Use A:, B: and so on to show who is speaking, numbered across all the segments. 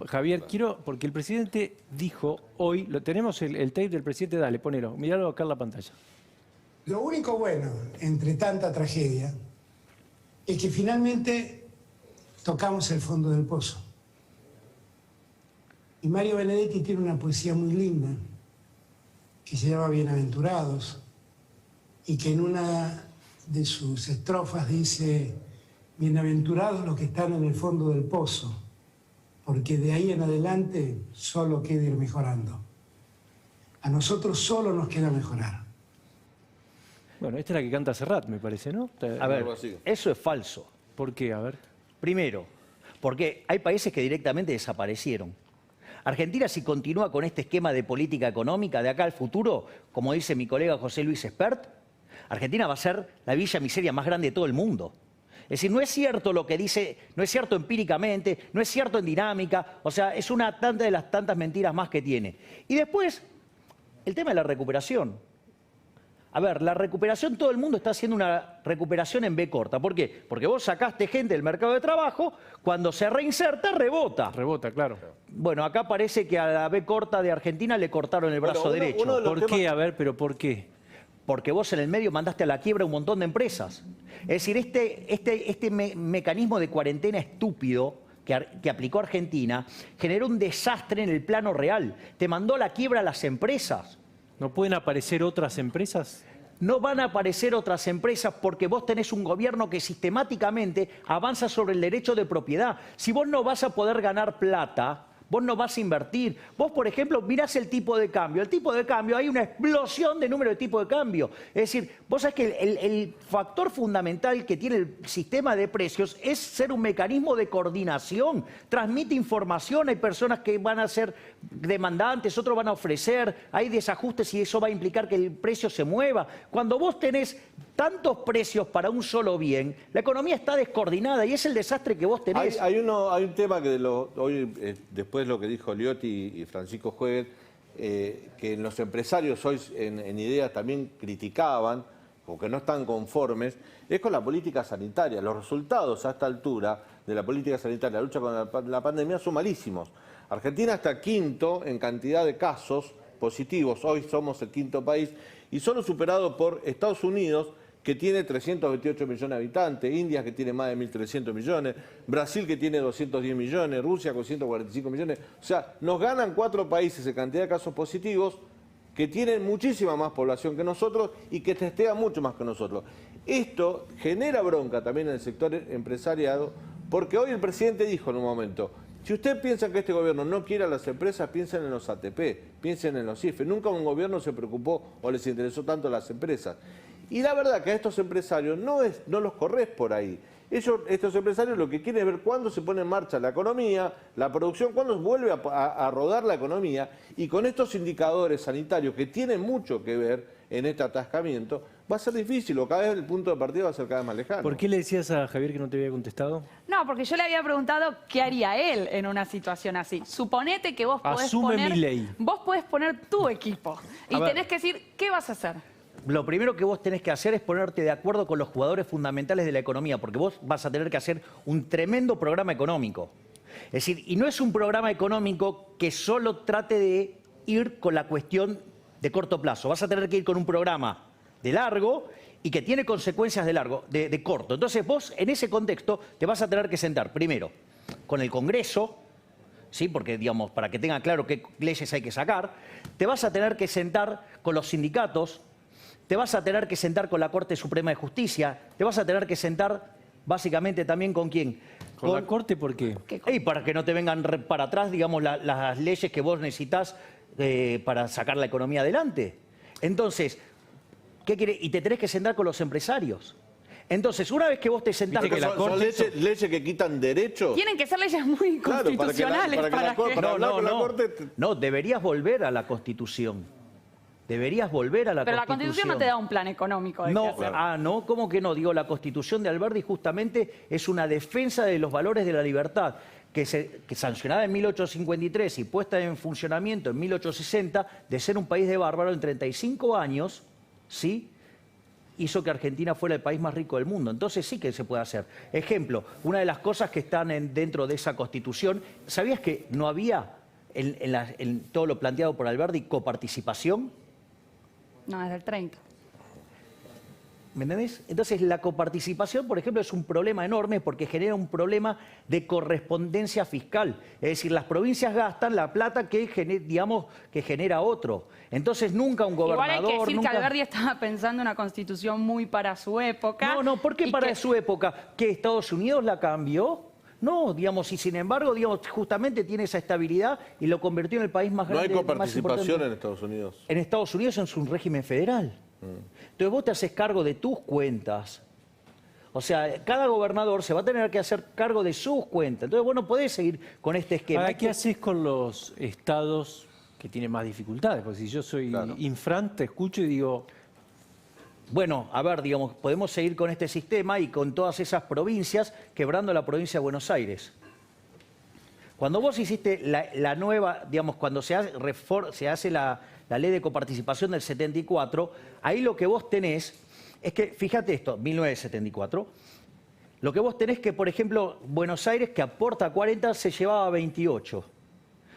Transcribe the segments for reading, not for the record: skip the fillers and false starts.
A: Javier, quiero, porque el presidente dijo hoy, tenemos el tape del presidente, dale, ponelo, miralo acá en la pantalla.
B: Lo único bueno, entre tanta tragedia, es que finalmente tocamos el fondo del pozo. Y Mario Benedetti tiene una poesía muy linda, que se llama Bienaventurados, y que en una de sus estrofas dice: bienaventurados los que están en el fondo del pozo, porque de ahí en adelante solo queda ir mejorando. A nosotros solo nos queda mejorar.
A: Bueno, esta es la que canta Serrat, me parece, ¿no?
C: A ver, eso es falso.
A: ¿Por qué? A ver.
C: Primero, porque hay países que directamente desaparecieron. Argentina, si continúa con este esquema de política económica de acá al futuro, como dice mi colega José Luis Espert, Argentina va a ser la villa miseria más grande de todo el mundo. Es decir, no es cierto lo que dice, no es cierto empíricamente, no es cierto en dinámica, o sea, es una de las tantas mentiras más que tiene. Y después, el tema de la recuperación. A ver, la recuperación, todo el mundo está haciendo una recuperación en B corta. ¿Por qué? Porque vos sacaste gente del mercado de trabajo, cuando se reinserta, rebota.
A: Rebota, claro.
C: Bueno, acá parece que a la B corta de Argentina le cortaron el brazo derecho.
A: ¿Por qué? A ver, pero ¿por qué?
C: Porque vos en el medio mandaste a la quiebra un montón de empresas. Es decir, este mecanismo de cuarentena estúpido que aplicó Argentina generó un desastre en el plano real. Te mandó a la quiebra a las empresas.
A: ¿No pueden aparecer otras empresas?
C: No van a aparecer otras empresas porque vos tenés un gobierno que sistemáticamente avanza sobre el derecho de propiedad. Si vos no vas a poder ganar plata, vos no vas a invertir. Vos, por ejemplo, mirás el tipo de cambio. El tipo de cambio, hay una explosión de número de tipo de cambio. Es decir, vos sabés que el factor fundamental que tiene el sistema de precios es ser un mecanismo de coordinación. Transmite información, hay personas que van a ser demandantes, otros van a ofrecer, hay desajustes y eso va a implicar que el precio se mueva. Cuando vos tenés tantos precios para un solo bien, la economía está descoordinada y es el desastre que vos tenés.
D: Hay un tema que hoy, después lo que dijo Liotti y Francisco Juegues, que los empresarios hoy en ideas también criticaban, o que no están conformes, es con la política sanitaria. Los resultados a esta altura de la política sanitaria, la lucha con la pandemia, son malísimos. Argentina está quinto en cantidad de casos positivos, hoy somos el quinto país, y solo superado por Estados Unidos, que tiene 328 millones de habitantes, India que tiene más de 1.300 millones, Brasil que tiene 210 millones, Rusia con 145 millones. O sea, nos ganan 4 países en cantidad de casos positivos que tienen muchísima más población que nosotros y que testean mucho más que nosotros. Esto genera bronca también en el sector empresariado, porque hoy el presidente dijo en un momento: si usted piensa que este gobierno no quiere a las empresas, piensen en los ATP, piensen en los IFE. Nunca un gobierno se preocupó o les interesó tanto a las empresas. Y la verdad que a estos empresarios no los corres por ahí. Estos empresarios lo que quieren es ver cuándo se pone en marcha la economía, la producción, cuándo vuelve a rodar la economía. Y con estos indicadores sanitarios que tienen mucho que ver en este atascamiento, va a ser difícil, o cada vez el punto de partida va a ser cada vez más lejano.
A: ¿Por qué le decías a Javier que no te había contestado?
E: No, porque yo le había preguntado qué haría él en una situación así. Suponete que vos podés vos podés poner tu equipo y tenés que decir qué vas a hacer.
C: Lo primero que vos tenés que hacer es ponerte de acuerdo con los jugadores fundamentales de la economía, porque vos vas a tener que hacer un tremendo programa económico. Es decir, y no es un programa económico que solo trate de ir con la cuestión de corto plazo. Vas a tener que ir con un programa de largo y que tiene consecuencias de corto. Entonces vos, en ese contexto, te vas a tener que sentar primero con el Congreso, ¿sí? Porque, digamos, para que tenga claro qué leyes hay que sacar, te vas a tener que sentar con los sindicatos, te vas a tener que sentar con la Corte Suprema de Justicia, te vas a tener que sentar básicamente también con quién.
A: ¿Con la Corte por qué?
C: Y para que no te vengan para atrás, digamos, las leyes que vos necesitas para sacar la economía adelante. Entonces, ¿qué quiere? Y te tenés que sentar con los empresarios. Entonces, una vez que vos te sentás...
D: ¿Viste que son leyes que quitan derechos?
E: Tienen que ser leyes muy constitucionales
C: No, deberías volver a la Constitución. Deberías volver a la Constitución.
E: Pero la Constitución no te da un plan económico de qué hacer.
C: No, ¿cómo que no? Digo, la Constitución de Alberdi justamente es una defensa de los valores de la libertad, que sancionada en 1853 y puesta en funcionamiento en 1860, de ser un país de bárbaro en 35 años, ¿sí? hizo que Argentina fuera el país más rico del mundo. Entonces sí que se puede hacer. Ejemplo, una de las cosas que están dentro de esa Constitución, ¿sabías que no había en todo lo planteado por Alberdi coparticipación?
E: No, es del 30.
C: ¿Me entendés? Entonces la coparticipación, por ejemplo, es un problema enorme porque genera un problema de correspondencia fiscal. Es decir, las provincias gastan la plata que genera otro. Entonces nunca un gobernador...
E: Igual hay que decir que Alberdi estaba pensando en una constitución muy para su época.
C: No, ¿por qué para su época? ¿Que Estados Unidos la cambió? No, digamos, y sin embargo, digamos, justamente tiene esa estabilidad y lo convirtió en el país más grande.
D: No hay coparticipación en Estados Unidos.
C: En Estados Unidos es un régimen federal. Entonces vos te haces cargo de tus cuentas. O sea, cada gobernador se va a tener que hacer cargo de sus cuentas. Entonces vos no podés seguir con este esquema.
A: Ahora, ¿qué haces con los estados que tienen más dificultades? Porque si yo soy Infran, te escucho y digo...
C: Bueno, a ver, digamos, podemos seguir con este sistema y con todas esas provincias, quebrando la provincia de Buenos Aires. Cuando vos hiciste la nueva, digamos, cuando se hace la ley de coparticipación del 74, ahí lo que vos tenés es que, fíjate esto, 1974, lo que vos tenés que, por ejemplo, Buenos Aires, que aporta 40, se llevaba 28.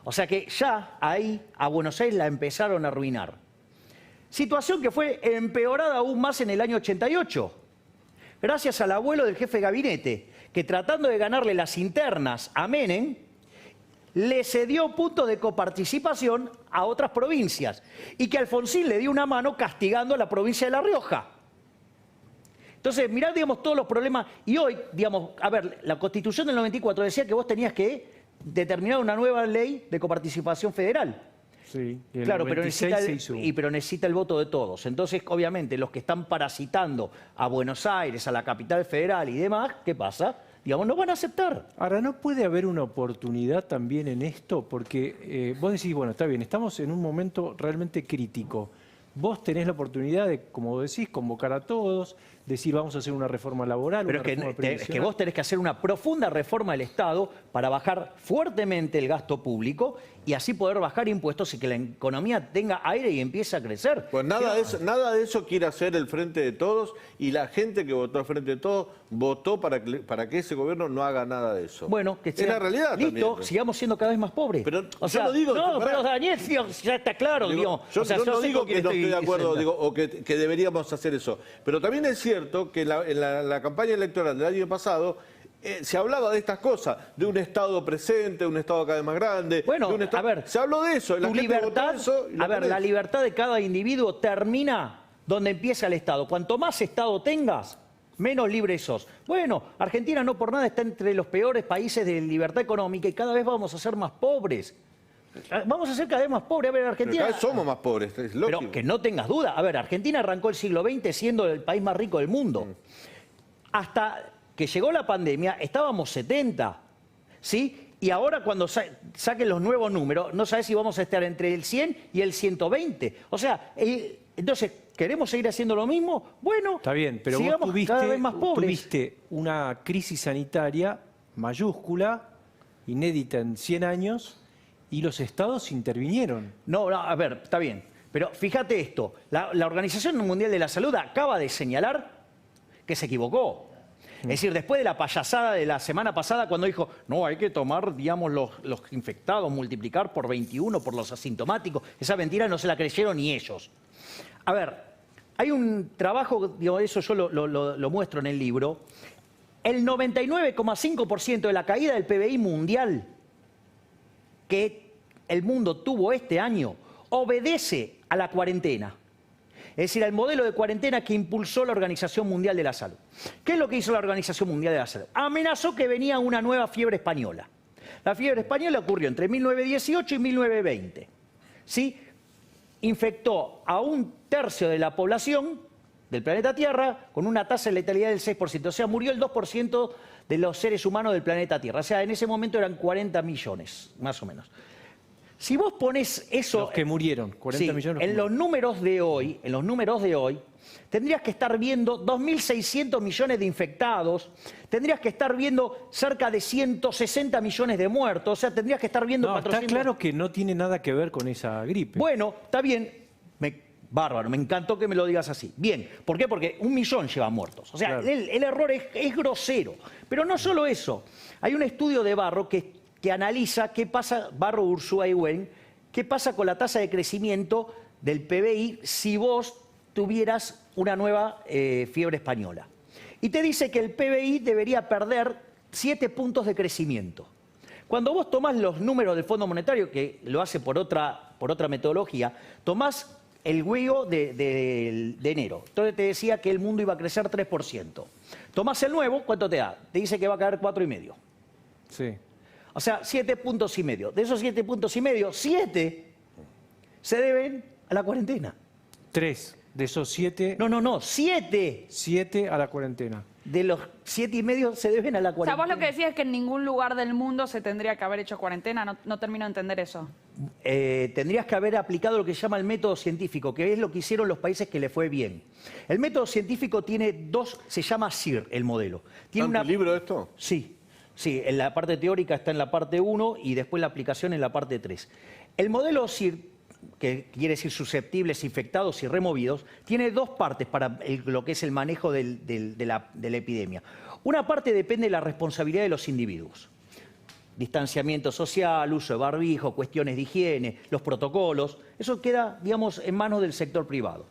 C: O sea que ya ahí a Buenos Aires la empezaron a arruinar. Situación que fue empeorada aún más en el año 88, gracias al abuelo del jefe de gabinete, que tratando de ganarle las internas a Menem, le cedió puntos de coparticipación a otras provincias y que Alfonsín le dio una mano castigando a la provincia de La Rioja. Entonces, mirá, digamos, todos los problemas. Y hoy, digamos, a ver, la Constitución del 94 decía que vos tenías que determinar una nueva ley de coparticipación federal.
A: Sí,
C: claro, pero necesita el voto de todos. Entonces, obviamente, los que están parasitando a Buenos Aires, a la capital federal y demás, ¿qué pasa? Digamos, no van a aceptar.
A: Ahora, ¿no puede haber una oportunidad también en esto? Porque vos decís, bueno, está bien, estamos en un momento realmente crítico. Vos tenés la oportunidad de, como decís, convocar a todos, decir vamos a hacer una reforma laboral,
C: pero es que vos tenés que hacer una profunda reforma del Estado para bajar fuertemente el gasto público y así poder bajar impuestos y que la economía tenga aire y empiece a crecer.
D: Pues nada de eso quiere hacer el Frente de Todos y la gente que votó al Frente de Todos votó para que ese gobierno no haga nada de eso.
C: Bueno, que
D: es la realidad
C: listo,
D: también.
C: Sigamos siendo cada vez más pobres.
D: Pero
C: o sea,
D: yo no digo...
C: No, pero Daniel, ya está claro.
D: Yo no digo que no estoy de acuerdo o que deberíamos hacer eso. Pero también es cierto que en la campaña electoral del año pasado se hablaba de estas cosas, de un Estado presente, un Estado cada vez más grande.
C: Bueno,
D: a ver, se habló de eso.
C: La libertad de cada individuo termina donde empieza el Estado. Cuanto más Estado tengas, menos libre sos. Bueno, Argentina no por nada está entre los peores países de libertad económica y cada vez vamos a ser más pobres. Vamos a ser cada vez más pobres. A ver, Argentina...
D: Pero cada vez somos más pobres, es lógico.
C: Pero que no tengas duda. A ver, Argentina arrancó el siglo XX siendo el país más rico del mundo. Hasta que llegó la pandemia estábamos 70, ¿sí? Y ahora cuando saquen los nuevos números, no sabes si vamos a estar entre el 100 y el 120. O sea, entonces, ¿queremos seguir haciendo lo mismo? Bueno,
A: está bien, pero vos
C: cada vez más pobres.
A: Tuviste una crisis sanitaria mayúscula, inédita en 100 años, y los estados intervinieron.
C: No, a ver, está bien. Pero fíjate esto, la Organización Mundial de la Salud acaba de señalar que se equivocó. Es decir, después de la payasada de la semana pasada cuando dijo, no, hay que tomar, digamos, los infectados, multiplicar por 21 por los asintomáticos, esa mentira no se la creyeron ni ellos. A ver, hay un trabajo, digo, eso yo lo muestro en el libro, el 99,5% de la caída del PBI mundial que el mundo tuvo este año obedece a la cuarentena. Es decir, al modelo de cuarentena que impulsó la Organización Mundial de la Salud. ¿Qué es lo que hizo la Organización Mundial de la Salud? Amenazó que venía una nueva fiebre española. La fiebre española ocurrió entre 1918 y 1920. ¿Sí? Infectó a 1/3 de la población del planeta Tierra con una tasa de letalidad del 6%. O sea, murió el 2% de los seres humanos del planeta Tierra. O sea, en ese momento eran 40 millones, más o menos. Si vos pones eso...
A: Los que murieron, 40 millones.
C: En los números de hoy, tendrías que estar viendo 2.600 millones de infectados, tendrías que estar viendo cerca de 160 millones de muertos, o sea, tendrías que estar viendo...
A: No, 400... Está claro que no tiene nada que ver con esa gripe.
C: Bueno, está bien, Bárbaro, me encantó que me lo digas así. Bien, ¿por qué? Porque 1 millón llevan muertos. O sea,
A: Claro.
C: el error es grosero. Pero no solo eso. Hay un estudio de Barro que analiza qué pasa, Barro, Ursúa y Wen, qué pasa con la tasa de crecimiento del PBI si vos tuvieras una nueva fiebre española. Y te dice que el PBI debería perder 7 puntos de crecimiento. Cuando vos tomás los números del Fondo Monetario, que lo hace por otra metodología, tomás el huevo de enero. Entonces te decía que el mundo iba a crecer 3%. Tomás el nuevo, ¿cuánto te da? Te dice que va a caer 4,5.
A: Sí.
C: O sea, 7,5 puntos. De esos 7,5 puntos, 7 se deben a la cuarentena.
A: 3 de esos 7.
C: No, 7.
A: 7 a la cuarentena.
C: De los 7,5 se deben a la
E: O sea,
C: cuarentena.
E: vos lo que decís es que en ningún lugar del mundo se tendría que haber hecho cuarentena. No termino de entender eso.
C: Tendrías que haber aplicado lo que se llama el método científico, que es lo que hicieron los países que le fue bien. El método científico tiene dos, se llama SIR, el modelo. Tiene
D: ¿Está en tu libro esto?
C: Sí, en la parte teórica está en la parte 1 y después la aplicación en la parte 3. El modelo SIR, que quiere decir susceptibles, infectados y removidos, tiene dos partes para lo que es el manejo de la epidemia. Una parte depende de la responsabilidad de los individuos. Distanciamiento social, uso de barbijo, cuestiones de higiene, los protocolos, eso queda, digamos, en manos del sector privado.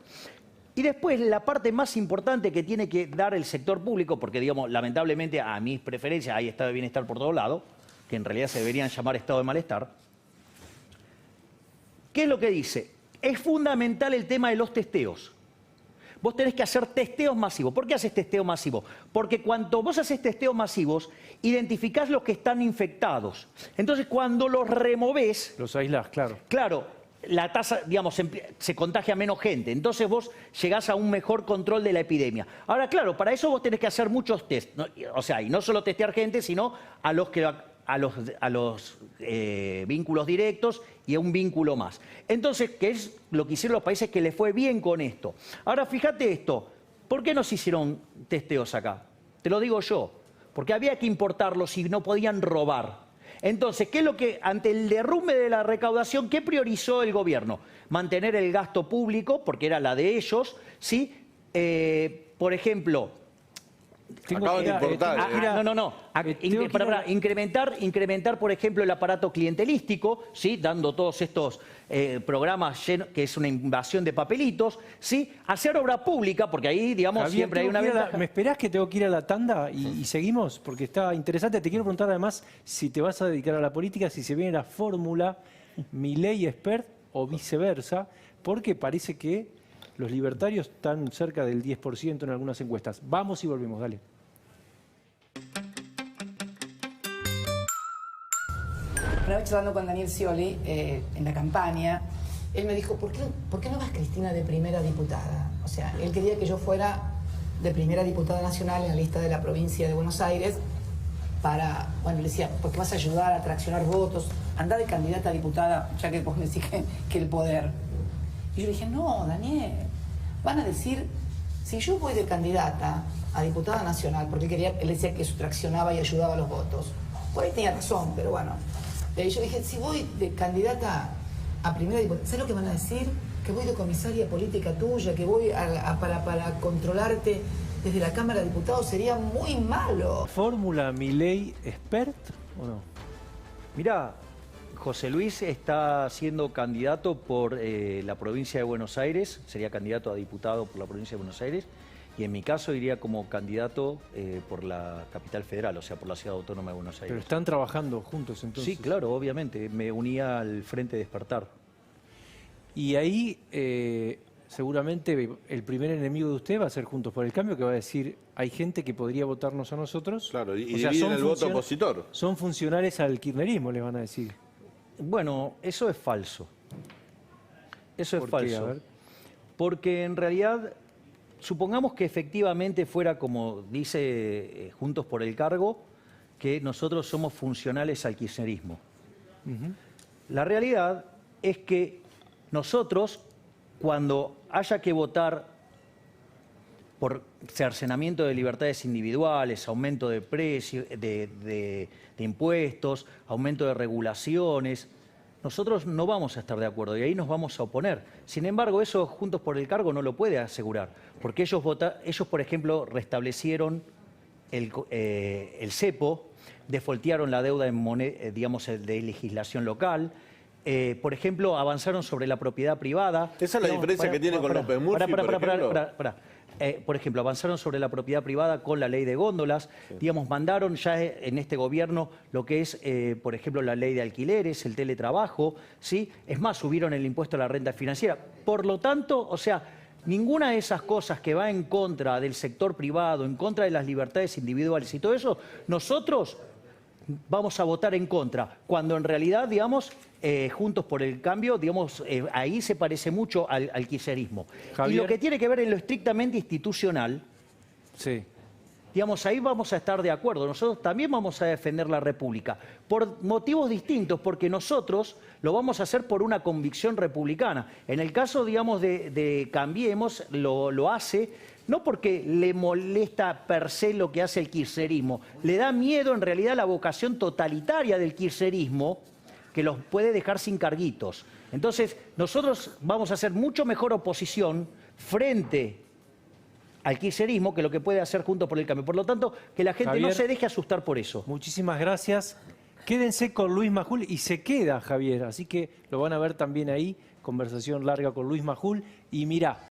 C: Y después la parte más importante que tiene que dar el sector público, porque, digamos, lamentablemente a mis preferencias hay estado de bienestar por todos lados, que en realidad se deberían llamar estado de malestar. ¿Qué es lo que dice? Es fundamental el tema de los testeos. Vos tenés que hacer testeos masivos. ¿Por qué haces testeo masivo? Porque cuando vos haces testeos masivos, identificás los que están infectados. Entonces, cuando los removés...
A: Los aislás, claro.
C: Claro, la tasa, digamos, se contagia menos gente. Entonces vos llegás a un mejor control de la epidemia. Ahora, claro, para eso vos tenés que hacer muchos test, ¿no? O sea, y no solo testear gente, sino a los vínculos directos y a un vínculo más. Entonces, ¿qué es lo que hicieron los países que les fue bien con esto? Ahora, fíjate esto. ¿Por qué no se hicieron testeos acá? Te lo digo yo. Porque había que importarlos y no podían robar. Entonces, ¿qué es lo que, ante el derrumbe de la recaudación, qué priorizó el gobierno? Mantener el gasto público, porque era la de ellos, ¿sí? Por ejemplo...
D: Acaban de importar.
C: Incrementar, por ejemplo, el aparato clientelístico, ¿sí? Dando todos estos programas que es una invasión de papelitos, ¿sí? Hacer obra pública, porque ahí, digamos,
A: Javier,
C: siempre hay una ventaja.
A: ¿Me esperás que tengo que ir a la tanda y seguimos? Porque está interesante. Te quiero preguntar además si te vas a dedicar a la política, si se viene la fórmula Milei Expert o viceversa, porque parece que los libertarios están cerca del 10% en algunas encuestas. Vamos y volvemos, dale.
F: Una vez charlando con Daniel Scioli en la campaña, él me dijo, ¿por qué no vas, Cristina, de primera diputada? O sea, él quería que yo fuera de primera diputada nacional en la lista de la provincia de Buenos Aires para, bueno, le decía, porque vas a ayudar a traccionar votos, anda de candidata a diputada, ya que vos me decís que el poder. Y yo le dije, no, Daniel, van a decir, si yo voy de candidata a diputada nacional, porque él decía que eso traccionaba y ayudaba a los votos. Por ahí tenía razón, pero bueno. Yo dije, si voy de candidata a primera diputada, ¿sabes lo que van a decir? Que voy de comisaria política tuya, que voy para controlarte desde la Cámara de Diputados, sería muy malo.
A: ¿Fórmula Milei Expert o no?
C: Mirá, José Luis está siendo candidato por la provincia de Buenos Aires, sería candidato a diputado por la provincia de Buenos Aires, y en mi caso iría como candidato por la capital federal, o sea, por la Ciudad Autónoma de Buenos Aires.
A: Pero están trabajando juntos entonces.
C: Sí, claro, obviamente, me unía al Frente Despertar.
A: Y ahí seguramente el primer enemigo de usted va a ser Juntos por el Cambio, que va a decir, hay gente que podría votarnos a nosotros.
D: Claro, y dividen el voto opositor.
A: Son funcionales al kirchnerismo, les van a decir.
C: Bueno, eso es falso. Eso es
A: ¿Por
C: falso.
A: qué? A ver.
C: Porque en realidad, supongamos que efectivamente fuera como dice Juntos por el Cargo, que nosotros somos funcionales al kirchnerismo. La realidad es que nosotros, cuando haya que votar por cercenamiento de libertades individuales, aumento de precios, de impuestos, aumento de regulaciones, nosotros no vamos a estar de acuerdo y ahí nos vamos a oponer. Sin embargo, eso Juntos por el Cargo no lo puede asegurar, porque ellos, por ejemplo, restablecieron el cepo, defoltearon la deuda en digamos, de legislación local. Por ejemplo, avanzaron sobre la propiedad privada.
D: Esa es la diferencia que tiene con López Murphy, por ejemplo.
C: Por ejemplo, avanzaron sobre la propiedad privada con la ley de góndolas, digamos, mandaron ya en este gobierno lo que es, por ejemplo, la ley de alquileres, el teletrabajo, ¿sí? Es más, subieron el impuesto a la renta financiera. Por lo tanto, o sea, ninguna de esas cosas que va en contra del sector privado, en contra de las libertades individuales y todo eso, nosotros vamos a votar en contra, cuando en realidad, digamos, Juntos por el Cambio, digamos, ahí se parece mucho al kirchnerismo.
A: Javier.
C: Y lo que tiene que ver en lo estrictamente institucional,
A: Sí.
C: digamos, ahí vamos a estar de acuerdo. Nosotros también vamos a defender la República, por motivos distintos, porque nosotros lo vamos a hacer por una convicción republicana. En el caso, digamos, de Cambiemos, lo hace no porque le molesta per se lo que hace el kirchnerismo, le da miedo en realidad la vocación totalitaria del kirchnerismo, que los puede dejar sin carguitos. Entonces, nosotros vamos a hacer mucho mejor oposición frente al kirchnerismo que lo que puede hacer Juntos por el Cambio. Por lo tanto, que la gente
A: Javier,
C: no se deje asustar por eso.
A: Muchísimas gracias. Quédense con Luis Majul y se queda Javier, así que lo van a ver también ahí, conversación larga con Luis Majul. Y mirá,